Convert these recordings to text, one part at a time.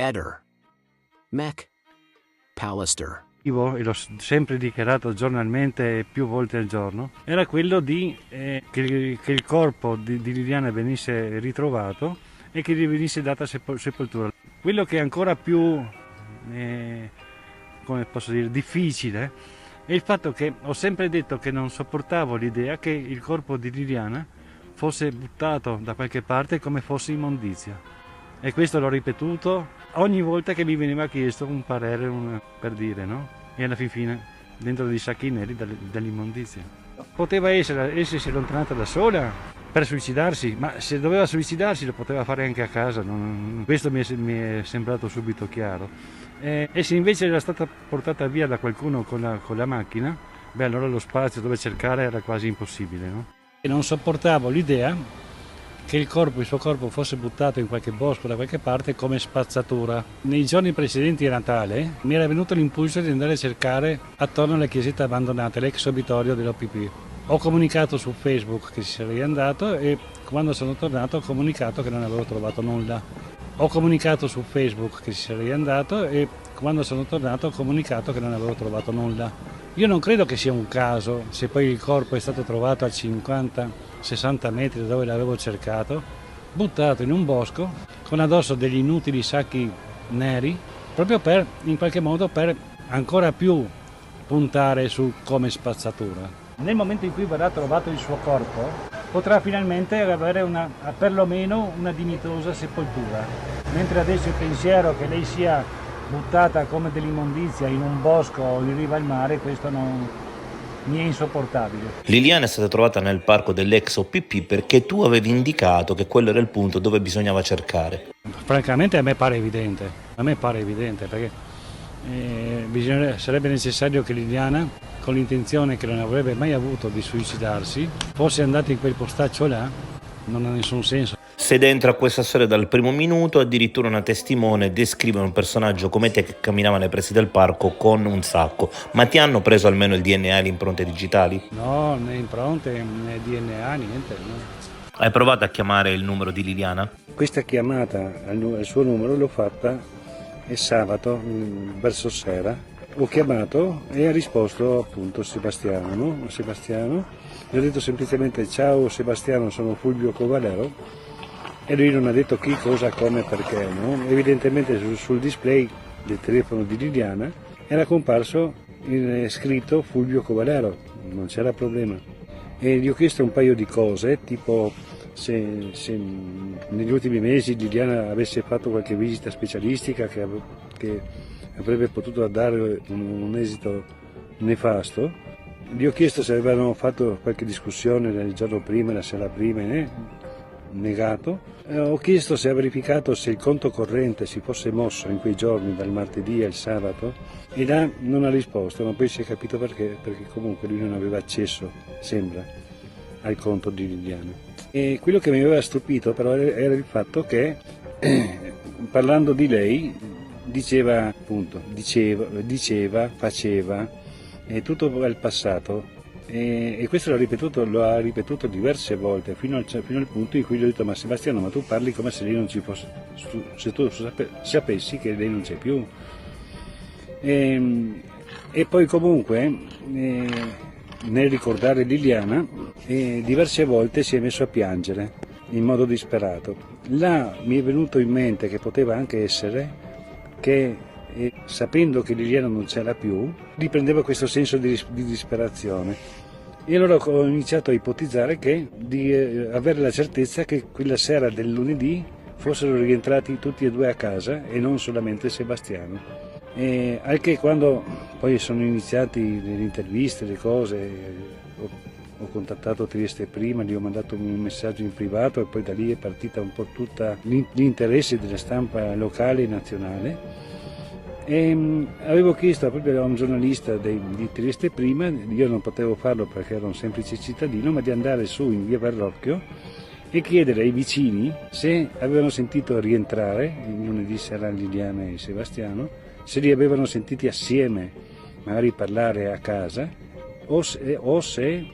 Eder, Mech, Pallister. E l'ho sempre dichiarato giornalmente e più volte al giorno, era quello che il corpo di Liliana venisse ritrovato e che gli venisse data sepoltura. Quello che è ancora più, come posso dire, difficile è il fatto che ho sempre detto che non sopportavo l'idea che il corpo di Liliana fosse buttato da qualche parte come fosse immondizia. E questo l'ho ripetuto ogni volta che mi veniva chiesto un parere per dire, no? E alla fine dentro dei sacchi neri dell'immondizia. Poteva essersi allontanata da sola per suicidarsi, ma se doveva suicidarsi lo poteva fare anche a casa, questo mi è sembrato subito chiaro. E se invece era stata portata via da qualcuno con la macchina, beh, allora lo spazio dove cercare era quasi impossibile, no? E non sopportavo l'idea che il suo corpo fosse buttato in qualche bosco da qualche parte come spazzatura. Nei giorni precedenti a Natale mi era venuto l'impulso di andare a cercare attorno alle chiesette abbandonate, l'ex obitorio dell'OPP. Ho comunicato su Facebook che ci sarei andato e quando sono tornato ho comunicato che non avevo trovato nulla. Ho comunicato su Facebook che ci sarei andato e quando sono tornato ho comunicato che non avevo trovato nulla. Io non credo che sia un caso se poi il corpo è stato trovato a 50-60 metri da dove l'avevo cercato, buttato in un bosco con addosso degli inutili sacchi neri, proprio in qualche modo per ancora più puntare su come spazzatura. Nel momento in cui verrà trovato il suo corpo, potrà finalmente avere perlomeno una dignitosa sepoltura, mentre adesso il pensiero che lei sia buttata come dell'immondizia in un bosco o in riva al mare, questo mi è insopportabile. Liliana è stata trovata nel parco dell'ex OPP perché tu avevi indicato che quello era il punto dove bisognava cercare. Francamente a me pare evidente perché sarebbe necessario che Liliana, con l'intenzione che non avrebbe mai avuto di suicidarsi, fosse andata in quel postaccio là, non ha nessun senso. Sei dentro a questa storia dal primo minuto, addirittura una testimone descrive un personaggio come te che camminava nei pressi del parco con un sacco. Ma ti hanno preso almeno il DNA e le impronte digitali? No, né impronte né DNA, niente. No. Hai provato a chiamare il numero di Liliana? Questa chiamata al suo numero l'ho fatta sabato verso sera. Ho chiamato e ha risposto appunto Sebastiano, no? Sebastiano. Gli ho detto semplicemente ciao Sebastiano, sono Fulvio Covalero. E lui non ha detto chi, cosa, come, perché, no? Evidentemente sul display del telefono di Liliana era comparso scritto Fulvio Covalero, non c'era problema. E gli ho chiesto un paio di cose, tipo se negli ultimi mesi Liliana avesse fatto qualche visita specialistica che avrebbe potuto dare un esito nefasto. Gli ho chiesto se avevano fatto qualche discussione il giorno prima, la sera prima, negato. Ho chiesto se ha verificato se il conto corrente si fosse mosso in quei giorni dal martedì al sabato e là non ha risposto, ma poi si è capito perché comunque lui non aveva accesso, sembra, al conto di Liliana. E quello che mi aveva stupito però era il fatto che parlando di lei diceva, faceva tutto al passato. E questo lo ha ripetuto diverse volte fino al punto in cui gli ho detto ma Sebastiano, ma tu parli come se lei non ci fosse, se tu sapessi che lei non c'è più. E poi comunque nel ricordare Liliana diverse volte si è messo a piangere in modo disperato. Là mi è venuto in mente che poteva anche essere che sapendo che Liliana non c'era più, riprendeva questo senso di disperazione. E allora ho iniziato a ipotizzare di avere la certezza che quella sera del lunedì fossero rientrati tutti e due a casa e non solamente Sebastiano. E anche quando poi sono iniziati le interviste, le cose, ho contattato Trieste prima, gli ho mandato un messaggio in privato e poi da lì è partita un po' tutta l'interesse della stampa locale e nazionale. E avevo chiesto proprio a un giornalista di Trieste prima, io non potevo farlo perché ero un semplice cittadino, ma di andare su in via Verrocchio e chiedere ai vicini se avevano sentito rientrare il lunedì sera Liliana e Sebastiano, se li avevano sentiti assieme magari parlare a casa o se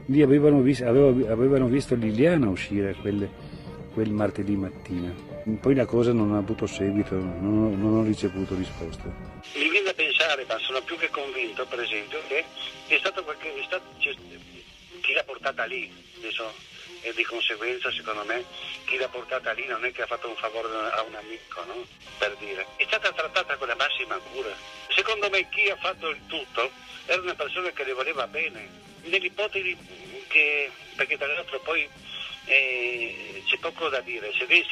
li avevano visto Liliana uscire quel martedì mattina. Poi la cosa non ha avuto seguito, non ho ricevuto risposte. Mi viene da pensare, ma sono più che convinto, per esempio, che chi l'ha portata lì, adesso, e di conseguenza, secondo me, chi l'ha portata lì non è che ha fatto un favore a un amico, no? Per dire. È stata trattata con la massima cura. Secondo me chi ha fatto il tutto era una persona che le voleva bene. Nell'ipotesi che, perché tra l'altro poi c'è poco da dire, se lei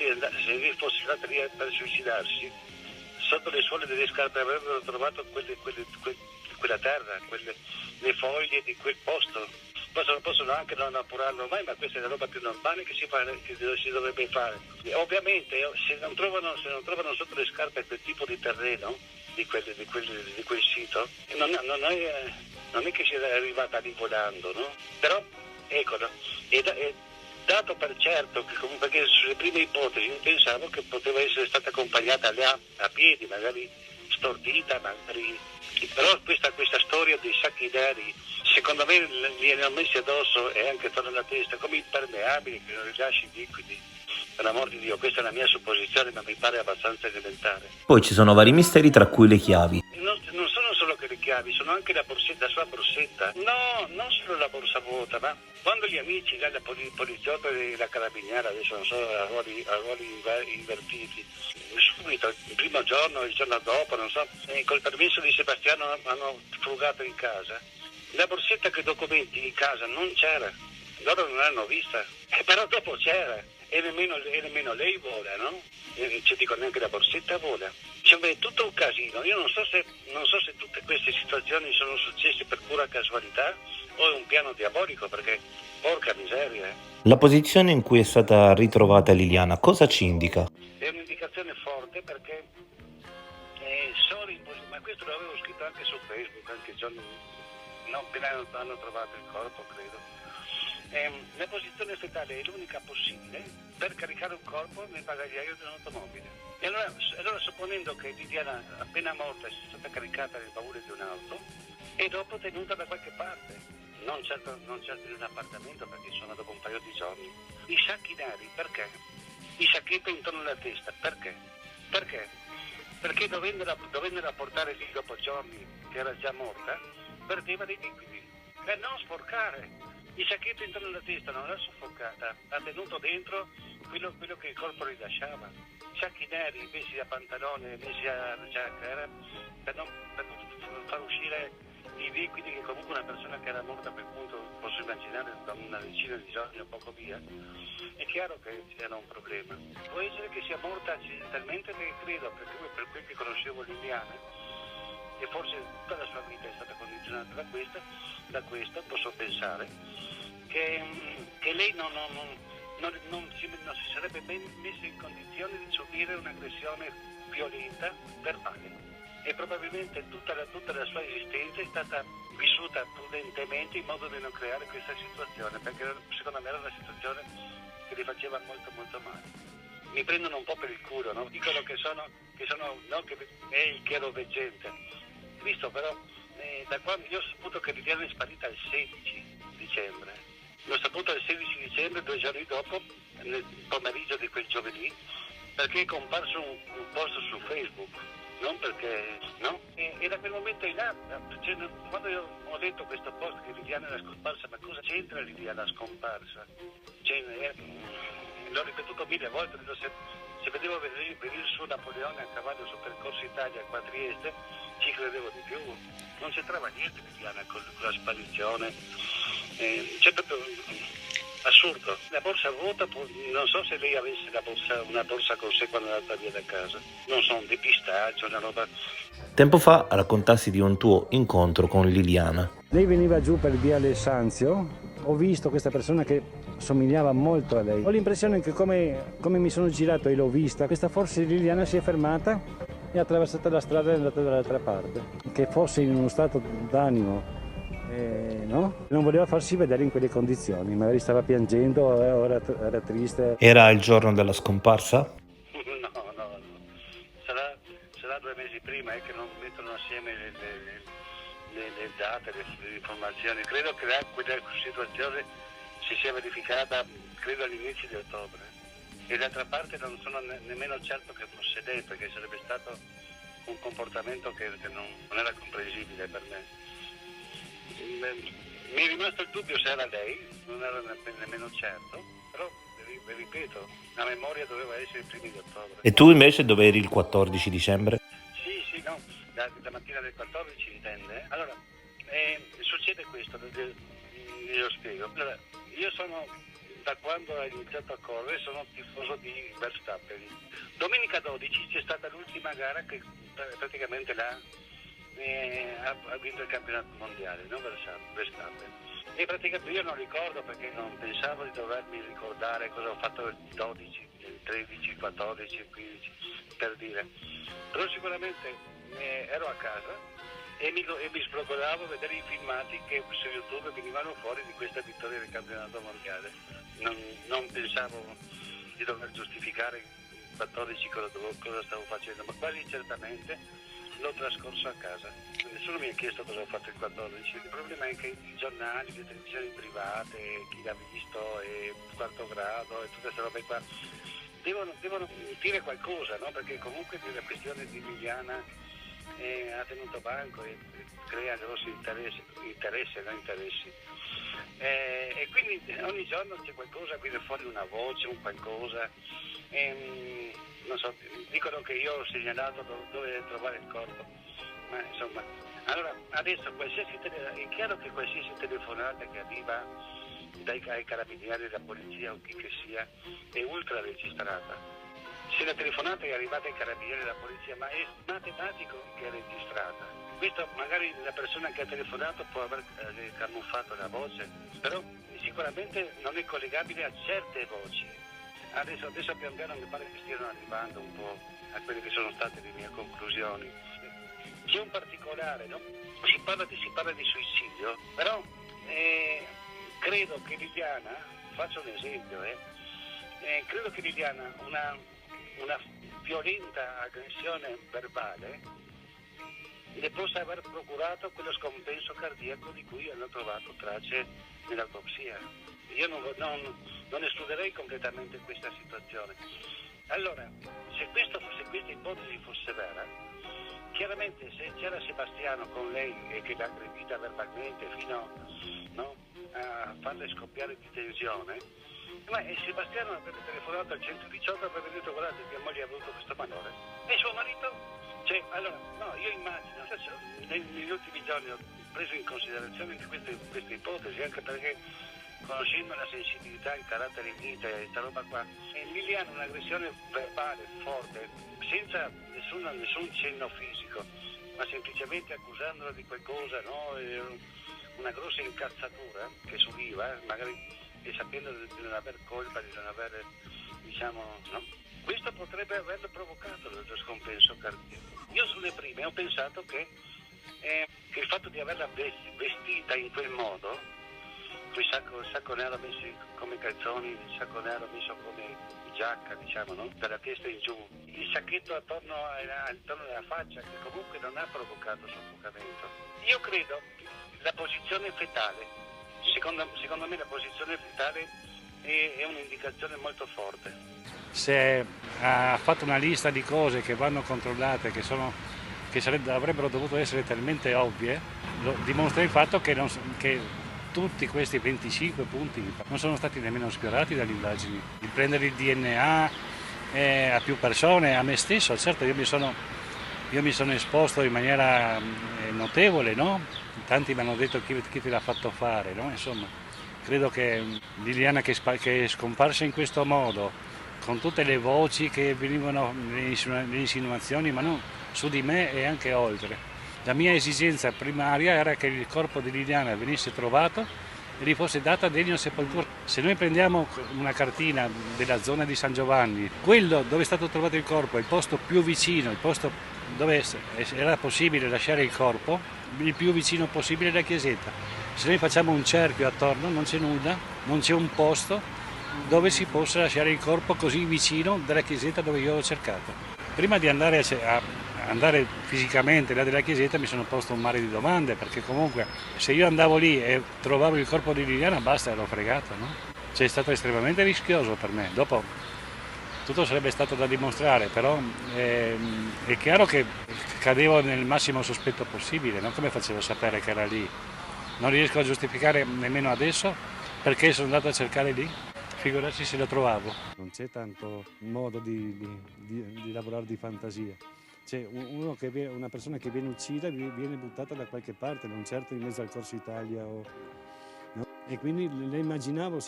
fosse andata lì per suicidarsi, sotto le suole delle scarpe avrebbero trovato quella terra, le foglie di quel posto. Possono anche non appurarlo mai, ma questa è la roba più normale che si dovrebbe fare. E ovviamente se non trovano sotto le scarpe quel tipo di terreno di quel sito, non è che sia arrivata lì volando, no? Però eccolo, è dato per certo che comunque, perché sulle prime ipotesi io pensavo che poteva essere stata accompagnata là a piedi, magari stordita, magari. Però questa storia dei sacchi neri, secondo me li hanno messi addosso e anche attorno alla testa come impermeabili che non rilasci liquidi. Per l'amor di Dio, questa è la mia supposizione, ma mi pare abbastanza elementare. Poi ci sono vari misteri, tra cui le chiavi. Non sono solo che le chiavi, sono anche la sua borsetta. No, non solo la borsa vuota, ma quando gli amici, la poliziotto e la carabiniera, adesso non so, a ruoli invertiti, subito, il primo giorno, il giorno dopo, non so, col permesso di Sebastiano hanno frugato in casa. La borsetta che documenti in casa non c'era, loro non l'hanno vista, però dopo c'era. E nemmeno lei vola, no? Ci dico, neanche la borsetta vola. Cioè, è tutto un casino. Io non so se tutte queste situazioni sono successe per pura casualità o è un piano diabolico, perché porca miseria. La posizione in cui è stata ritrovata Liliana cosa ci indica? È un'indicazione forte perché ma questo l'avevo scritto anche su Facebook, anche il giorno, no, appena hanno trovato il corpo, credo. La posizione fetale è l'unica possibile per caricare un corpo nel bagagliaio di un'automobile. E allora supponendo che Liliana appena morta sia stata caricata nel baule di un'auto e dopo tenuta da qualche parte, non certo in un appartamento, perché sono dopo un paio di giorni. I sacchi neri, perché? I sacchetti intorno alla testa, perché? Perché dovendola portare lì dopo giorni che era già morta, perdeva dei liquidi per non sporcare. Il sacchetto intorno alla testa non l'ha soffocata, ha tenuto dentro quello che il corpo rilasciava. Sacchi neri messi a pantalone, messi a giacca, per non far uscire i liquidi che comunque una persona che era morta a quel punto, posso immaginare, da una decina di giorni o poco via, è chiaro che c'era un problema. Può essere che sia morta accidentalmente, perché credo, perché per quel che conoscevo Liliana, e forse tutta la sua vita è stata condizionata da questo, posso pensare, che lei non si sarebbe ben messa in condizione di subire un'aggressione violenta, verbale. E probabilmente tutta la sua esistenza è stata vissuta prudentemente in modo di non creare questa situazione, perché secondo me era una situazione che le faceva molto molto male. Mi prendono un po' per il culo, no? Dicono che è il chiaroveggente. Visto però, da quando io ho saputo che Liliana è sparita il 16 dicembre, l'ho saputo il 16 dicembre, 2 giorni dopo, nel pomeriggio di quel giovedì, perché è comparso un post su Facebook, non perché, no? E da quel momento in là, cioè, quando io ho letto questo post che Liliana era scomparsa, ma cosa c'entra Liliana scomparsa? Cioè, l'ho ripetuto 1000 volte, se vedevo venire su Napoleone a cavallo su Percorso Italia qua a Trieste, ci credevo di più. Non c'entrava niente Liliana con la sparizione. C'è proprio assurdo. La borsa vuota, non so se lei avesse una borsa con sé quando è andata via da casa. Non so, un depistaggio, una roba. Tempo fa raccontassi di un tuo incontro con Liliana. Lei veniva giù per viale Sanzio, ho visto questa persona che somigliava molto a lei. Ho l'impressione che come mi sono girato e l'ho vista, questa forse Liliana si è fermata e ha attraversato la strada e è andata dall'altra parte. Che fosse in uno stato d'animo, no? Non voleva farsi vedere in quelle condizioni, magari stava piangendo o era triste. Era il giorno della scomparsa? No. Sarà 2 mesi prima che non mettono assieme le date, le informazioni. Credo che quella situazione si sia verificata, credo all'inizio di ottobre. e d'altra parte non sono nemmeno certo che fosse lei, perché sarebbe stato un comportamento che non era comprensibile per me. Mi è rimasto il dubbio se era lei, non ero nemmeno certo, però vi ripeto, la memoria doveva essere i primi di ottobre. E tu invece dove eri il 14 dicembre? Sì, no, la mattina del 14 intende. Allora, succede questo, io spiego. Allora, io sono, da quando ho iniziato a correre, sono tifoso di Verstappen. Domenica 12 c'è stata l'ultima gara che praticamente ha vinto il campionato mondiale, no? Verstappen. E praticamente io non ricordo, perché non pensavo di dovermi ricordare cosa ho fatto il 12, il 13, il 14, il 15, per dire. Però sicuramente ero a casa e mi sbroccolavo a vedere i filmati che su YouTube venivano fuori di questa vittoria del campionato mondiale. Non pensavo di dover giustificare il 14 cosa stavo facendo, ma quasi certamente l'ho trascorso a casa. Nessuno mi ha chiesto cosa ho fatto il 14. Il problema è che i giornali, le televisioni private, chi l'ha visto, e quarto grado e tutte queste robe qua devono dire qualcosa, no? Perché comunque la questione di Liliana ha tenuto banco e crea grossi interessi. E quindi ogni giorno c'è qualcosa, viene fuori una voce, un qualcosa. Non so, dicono che io ho segnalato dove trovare il corpo, ma insomma, allora adesso è chiaro che qualsiasi telefonata che arriva ai carabinieri, alla polizia o chi che sia è ultra registrata. Se la telefonata è arrivata ai carabinieri e alla polizia, ma è matematico che è registrata. Questo magari la persona che ha telefonato può aver camuffato la voce, però sicuramente non è collegabile a certe voci. Adesso pian piano mi pare che stiano arrivando un po' a quelle che sono state le mie conclusioni. C'è un particolare, no? Si parla di suicidio, però credo che Liliana, faccio un esempio, credo che Liliana una violenta aggressione verbale le possa aver procurato quello scompenso cardiaco di cui hanno trovato tracce nell'autopsia. Io non escluderei completamente questa situazione. Allora, se questa ipotesi fosse vera, chiaramente se c'era Sebastiano con lei e che l'ha aggredita verbalmente fino a farle scoppiare di tensione, ma Sebastiano avrebbe telefonato al 118 e avrebbe detto: guardate, mia moglie ha avuto questo malore. E suo marito? Cioè, allora, no, io immagino, negli ultimi giorni ho preso in considerazione queste ipotesi, anche perché conoscendo la sensibilità, il carattere in vita e questa roba qua, Liliana un'aggressione verbale forte, senza nessun cenno fisico, ma semplicemente accusandola di qualcosa, no? Una grossa incazzatura che subiva, magari e sapendo di non aver colpa, di non aver, no? Questo potrebbe averlo provocato lo scompenso cardiaco. Io sulle prime ho pensato che il fatto di averla vestita in quel modo, il sacco nero messo come calzoni, il sacco nero messo come giacca, diciamo, no? Dalla testa in giù, il sacchetto attorno alla faccia, che comunque non ha provocato soffocamento. Io credo la posizione fetale, secondo me la posizione fetale è un'indicazione molto forte. Se ha fatto una lista di cose che vanno controllate, che avrebbero dovuto essere talmente ovvie, dimostra il fatto che tutti questi 25 punti non sono stati nemmeno sfiorati dalle indagini. Di prendere il DNA a più persone, a me stesso, certo io mi sono esposto in maniera notevole, no? Tanti mi hanno detto chi te l'ha fatto fare, no? Insomma, credo che Liliana che è scomparsa in questo modo, con tutte le voci che venivano, le insinuazioni, ma non su di me e anche oltre. La mia esigenza primaria era che il corpo di Liliana venisse trovato e gli fosse data degna sepoltura. Se noi prendiamo una cartina della zona di San Giovanni, quello dove è stato trovato il corpo è il posto più vicino, il posto dove era possibile lasciare il corpo, il più vicino possibile è la chiesetta. Se noi facciamo un cerchio attorno non c'è nulla, non c'è un posto dove si possa lasciare il corpo così vicino dalla chiesetta dove io l'ho cercato. Prima di andare fisicamente là della chiesetta mi sono posto un mare di domande, perché comunque se io andavo lì e trovavo il corpo di Liliana basta, ero fregato, no? Cioè, è stato estremamente rischioso per me. Dopo tutto sarebbe stato da dimostrare, però è chiaro che cadevo nel massimo sospetto possibile, non come facevo a sapere che era lì. Non riesco a giustificare nemmeno adesso perché sono andato a cercare lì, figurarsi se lo trovavo. Non c'è tanto modo di lavorare di fantasia. C'è una persona che viene uccisa viene buttata da qualche parte, non certo in mezzo al Corso Italia. No? E quindi le immaginavo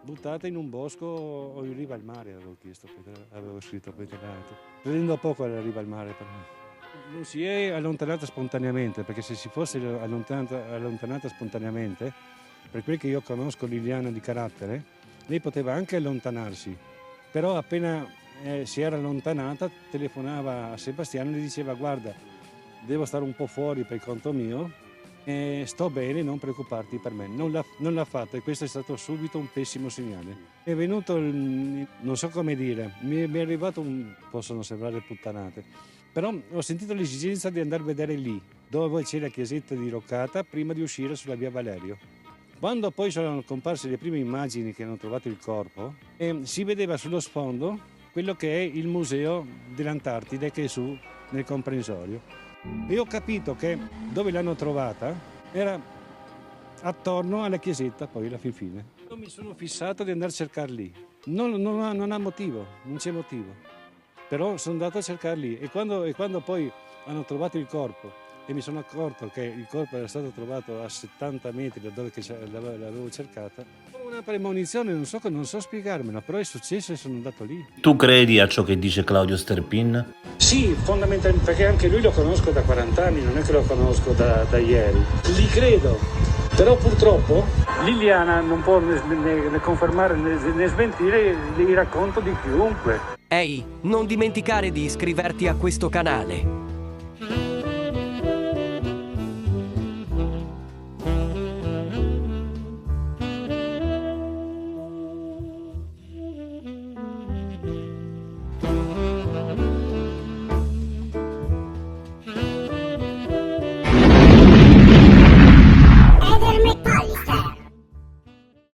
buttata in un bosco o in riva al mare, avevo scritto pettinato. Credendo poco alla riva al mare per me. Non si è allontanata spontaneamente, perché se si fosse allontanata spontaneamente, per quel che io conosco Liliana di carattere, lei poteva anche allontanarsi, però appena si era allontanata telefonava a Sebastiano e gli diceva: guarda, devo stare un po' fuori per conto mio, sto bene, non preoccuparti per me. Non l'ha fatto, e questo è stato subito un pessimo segnale. È venuto, non so come dire, mi è arrivato possono sembrare puttanate, però ho sentito l'esigenza di andare a vedere lì, dove c'è la chiesetta di Roccata, prima di uscire sulla via Valerio. Quando poi sono comparse le prime immagini che hanno trovato il corpo, si vedeva sullo sfondo quello che è il museo dell'Antartide che è su nel comprensorio. E ho capito che dove l'hanno trovata era attorno alla chiesetta, poi alla fine. Io mi sono fissato di andare a cercare lì. Non ha motivo, non c'è motivo. Però sono andato a cercare lì e quando poi hanno trovato il corpo e mi sono accorto che il corpo era stato trovato a 70 metri da dove l'avevo cercata, una premonizione, non so spiegarmela, però è successo e sono andato lì. Tu credi a ciò che dice Claudio Sterpin? Sì, fondamentalmente, perché anche lui lo conosco da 40 anni, non è che lo conosco da ieri. Gli credo, però purtroppo Liliana non può né confermare né smentire il racconto di chiunque. Ehi, non dimenticare di iscriverti a questo canale.